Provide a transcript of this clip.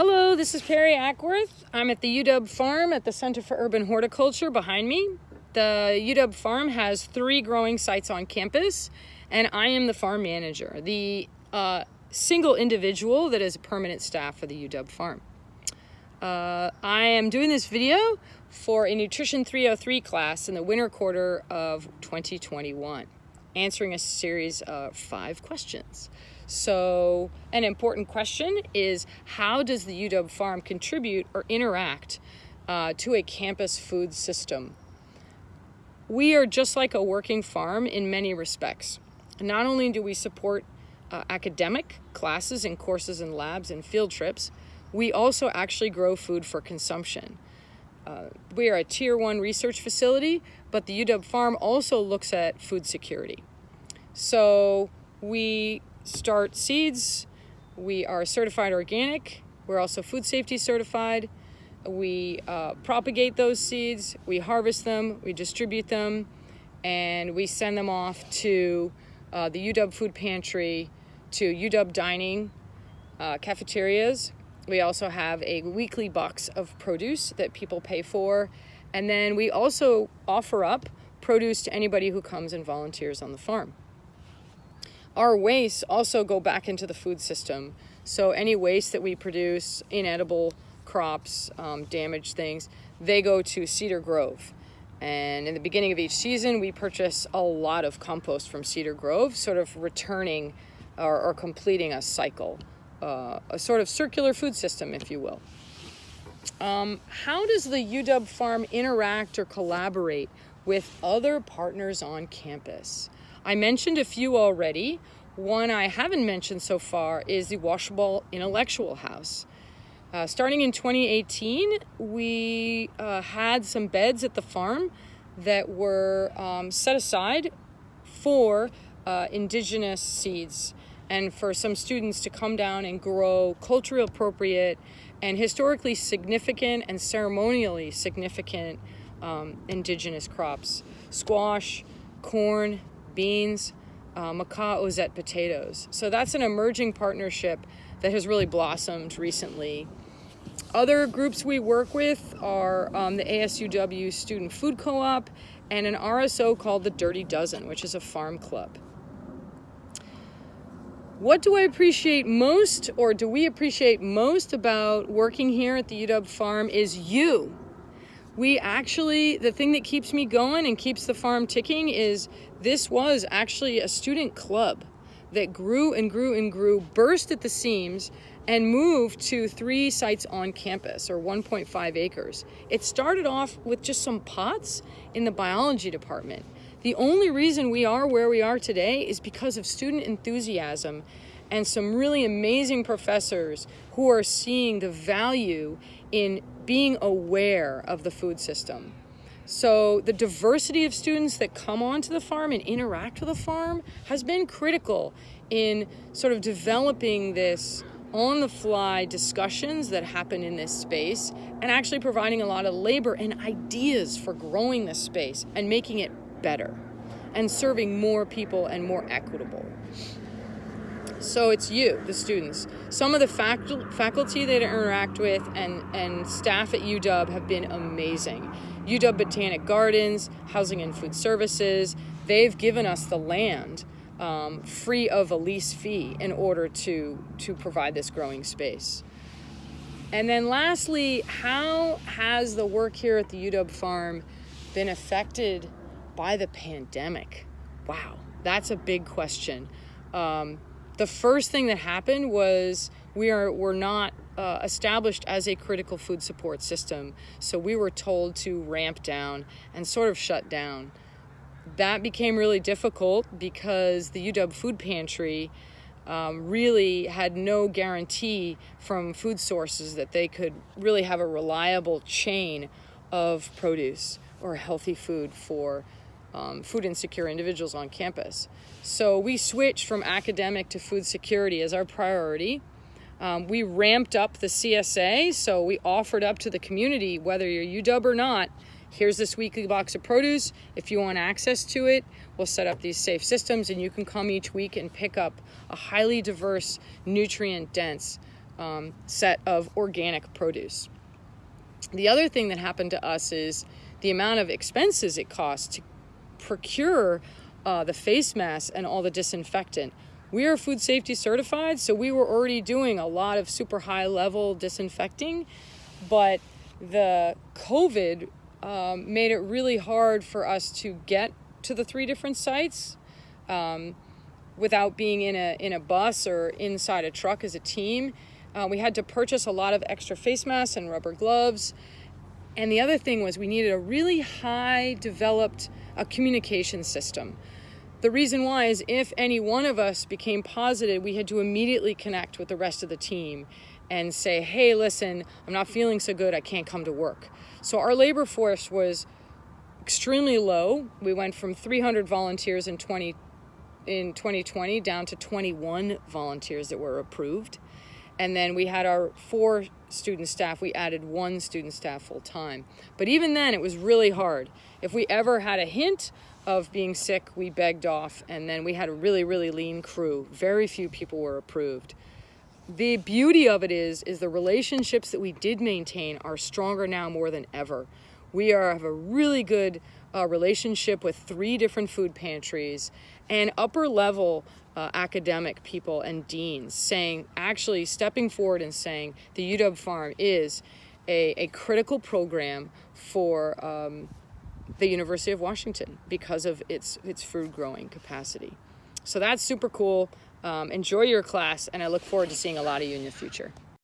Hello, this is Perry Ackworth. I'm at the UW Farm at the Center for Urban Horticulture behind me. The UW Farm has 3 growing sites on campus, and I am the farm manager, the single individual that is a permanent staff for the UW Farm. I am doing this video for a Nutrition 303 class in the winter quarter of 2021, answering a series of 5 questions. So an important question is, how does the UW Farm contribute or interact to a campus food system? We are just like a working farm in many respects. Not only do we support academic classes and courses and labs and field trips, we also actually grow food for consumption. We are a Tier 1 research facility, but the UW Farm also looks at food security. So we start seeds, we are certified organic, we're also food safety certified, we propagate those seeds, we harvest them, we distribute them, and we send them off to the UW Food Pantry, to UW Dining cafeterias. We also have a weekly box of produce that people pay for, and then we also offer up produce to anybody who comes and volunteers on the farm. Our wastes also go back into the food system. So any waste that we produce, inedible crops, damaged things, they go to Cedar Grove. And in the beginning of each season, we purchase a lot of compost from Cedar Grove, sort of returning or completing a cycle, a sort of circular food system, if you will. How does the UW Farm interact or collaborate with other partners on campus? I mentioned a few already. One I haven't mentioned so far is the Washable Intellectual House. Starting in 2018, we had some beds at the farm that were set aside for indigenous seeds and for some students to come down and grow culturally appropriate and historically significant and ceremonially significant indigenous crops: squash, corn, beans, macaw ozette potatoes. So that's an emerging partnership that has really blossomed recently. Other groups we work with are the ASUW Student Food Co-op and an RSO called the Dirty Dozen, which is a farm club. What do I appreciate most, or do we appreciate most about working here at the UW Farm is you. The thing that keeps me going and keeps the farm ticking is this was actually a student club that grew and grew and grew, burst at the seams, and moved to 3 sites on campus, or 1.5 acres. It started off with just some pots in the biology department. The only reason we are where we are today is because of student enthusiasm and some really amazing professors who are seeing the value in being aware of the food system. So the diversity of students that come onto the farm and interact with the farm has been critical in sort of developing this on-the-fly discussions that happen in this space and actually providing a lot of labor and ideas for growing this space and making it better and serving more people and more equitable. So it's you, the students. Some of the faculty that I interact with and staff at UW have been amazing. UW Botanic Gardens, Housing and Food Services, they've given us the land free of a lease fee in order to provide this growing space. And then lastly, how has the work here at the UW Farm been affected by the pandemic? Wow, that's a big question. The first thing that happened was we're not established as a critical food support system, so we were told to ramp down and sort of shut down. That became really difficult because the UW Food Pantry really had no guarantee from food sources that they could really have a reliable chain of produce or healthy food for food insecure individuals on campus. So we switched from academic to food security as our priority. We ramped up the CSA, so we offered up to the community, whether you're UW or not, here's this weekly box of produce. If you want access to it, we'll set up these safe systems and you can come each week and pick up a highly diverse, nutrient-dense set of organic produce. The other thing that happened to us is the amount of expenses it costs to procure the face masks and all the disinfectant. We are food safety certified, so we were already doing a lot of super high level disinfecting, but the COVID made it really hard for us to get to the 3 different sites without being in a bus or inside a truck as a team. We had to purchase a lot of extra face masks and rubber gloves. And the other thing was we needed a really high developed communication system. The reason why is if any one of us became positive, we had to immediately connect with the rest of the team and say, hey, listen, I'm not feeling so good, I can't come to work. So our labor force was extremely low. We went from 300 volunteers in 2020 down to 21 volunteers that were approved. And then we had our 4 student staff. We added 1 student staff full time. But even then, it was really hard. If we ever had a hint of being sick, we begged off. And then we had a really, really lean crew. Very few people were approved. The beauty of it is the relationships that we did maintain are stronger now more than ever. We have a really good relationship with 3 different food pantries and upper level academic people and deans actually stepping forward and saying the UW Farm is a critical program for the University of Washington because of its food growing capacity. So that's super cool. Enjoy your class, and I look forward to seeing a lot of you in the future.